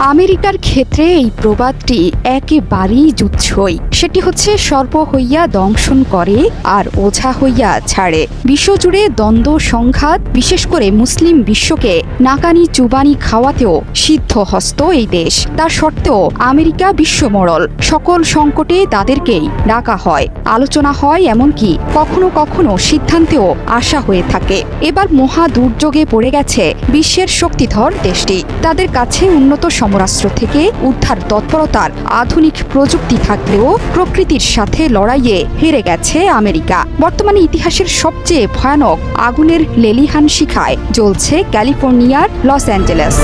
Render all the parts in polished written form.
আমেরিকার ক্ষেত্রে এই প্রবাদটি একেবারেই যুচ্ছই। সেটি হচ্ছে সর্প হইয়া দংশন করে আর ওঝা হইয়া ছাড়ে। বিশ্বজুড়ে দ্বন্দ্ব সংঘাত, বিশেষ করে মুসলিম বিশ্বকে নাকানি চুবানি খাওয়াতেও সিদ্ধ হস্ত এই দেশ। তার সত্ত্বেও আমেরিকা বিশ্বমোড়ল। সকল সংকটে তাদেরকেই ডাকা হয়, আলোচনা হয়, এমনকি কখনো কখনো সিদ্ধান্তেও আসা হয়ে থাকে। এবার মহা দুর্যোগে পড়ে গেছে বিশ্বের শক্তিধর দেশটি। তাদের কাছে উন্নত সমরাস্ত্র থেকে উদ্ধার তৎপরতার আধুনিক প্রযুক্তি থাকলেও প্রকৃতির সাথে লড়াইয়ে হেরে গেছে আমেরিকা। বর্তমানে ইতিহাসের সবচেয়ে ভয়ানক আগুনের লেলিহান শিখায় জ্বলছে ক্যালিফোর্নিয়ার লস অ্যাঞ্জেলেস।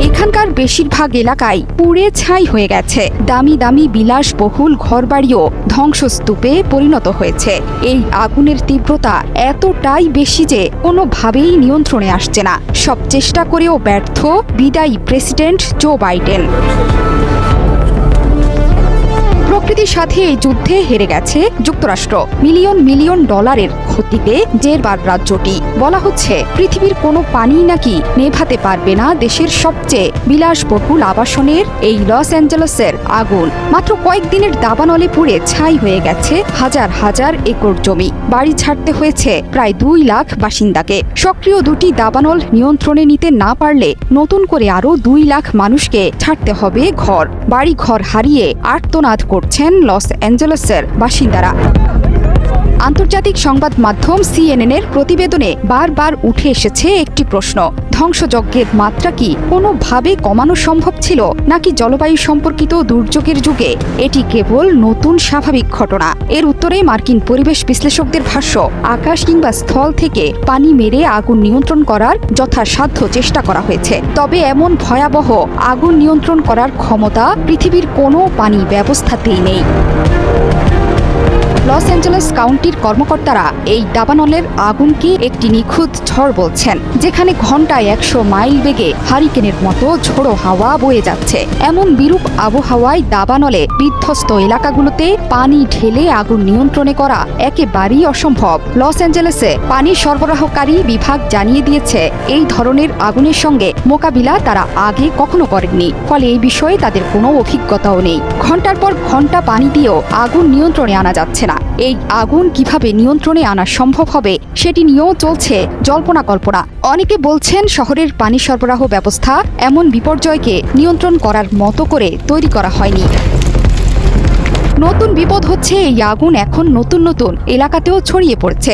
এখানকার বেশিরভাগ এলাকায় পুড়ে ছাই হয়ে গেছে। দামি দামি বিলাসবহুল ঘরবাড়িও ধ্বংসস্তূপে পরিণত হয়েছে। এই আগুনের তীব্রতা এতটাই বেশি যে কোনোভাবেই নিয়ন্ত্রণে আসছে না। সব চেষ্টা করেও ব্যর্থ বিদায়ী প্রেসিডেন্ট জো বাইডেন। প্রকৃতির সাথে এই যুদ্ধে হেরে গেছে যুক্তরাষ্ট্র। মিলিয়ন মিলিয়ন ডলারের ক্ষতিতে জেরবার রাজ্যটি। বলা হচ্ছে পৃথিবীর কোনো পানি নাকি নেভাতে পারবে না দেশের সবচেয়ে বিলাসবহুল আবাসনের এই লস অ্যাঞ্জেলেসের আগুন। মাত্র কয়েকদিনের দাবানলে পুড়ে ছাই হয়ে গেছে হাজার হাজার একর জমি। বাড়ি ছাড়তে হয়েছে প্রায় 2 লাখ বাসিন্দাকে। সক্রিয় দুটি দাবানল নিয়ন্ত্রণে নিতে না পারলে নতুন করে আরও 2 লাখ মানুষকে ছাড়তে হবে ঘর। বাড়ি ঘর হারিয়ে আর্তনাদ করছেন লস অ্যাঞ্জেলেসের বাসিন্দারা। আন্তর্জাতিক সংবাদ মাধ্যম সিএনএনের প্রতিবেদনে বারবার উঠে এসেছে একটি প্রশ্ন: ধ্বংসযজ্ঞের মাত্রা কি কোনোভাবে কমানো সম্ভব ছিল, নাকি জলবায়ু সম্পর্কিত দুর্যোগের যুগে এটি কেবল নতুন স্বাভাবিক ঘটনা? এর উত্তরে মার্কিন পরিবেশ বিশ্লেষকদের ভাষ্য, আকাশ কিংবা স্থল থেকে পানি মেরে আগুন নিয়ন্ত্রণ করার যথাসাধ্য চেষ্টা করা হয়েছে। তবে এমন ভয়াবহ আগুন নিয়ন্ত্রণ করার ক্ষমতা পৃথিবীর কোনো পানি ব্যবস্থাতেই নেই। লস অ্যাঞ্জেলেস কাউন্টির কর্মকর্তারা এই দাবানলের আগুনকে একটি নিখুঁত ঝড় বলছেন, যেখানে ঘন্টায় 100 মাইল বেগে হারিকেনের মতো ঝোড়ো হাওয়া বয়ে যাচ্ছে। এমন বিরূপ আবহাওয়ায় দাবানলে বিধ্বস্ত এলাকাগুলোতে পানি ঢেলে আগুন নিয়ন্ত্রণে করা একেবারেই অসম্ভব। লস অ্যাঞ্জেলেসে পানি সরবরাহকারী বিভাগ জানিয়ে দিয়েছে, এই ধরনের আগুনের সঙ্গে মোকাবিলা তারা আগে কখনো করেননি। ফলে এই বিষয়ে তাদের কোনো অভিজ্ঞতাও নেই। ঘন্টার পর ঘন্টা পানি দিয়েও আগুন নিয়ন্ত্রণে আনা যাচ্ছে না। এই আগুন কিভাবে নিয়ন্ত্রণে আনা সম্ভব হবে সেটি নিয়েও চলছে জল্পনা কল্পনা। অনেকে বলছেন শহরের পানি সরবরাহ ব্যবস্থা এমন বিপর্যয়কে নিয়ন্ত্রণ করার মতো করে তৈরি করা হয়নি। নতুন বিপদ হচ্ছে এই আগুন এখন নতুন নতুন এলাকাতেও ছড়িয়ে পড়ছে।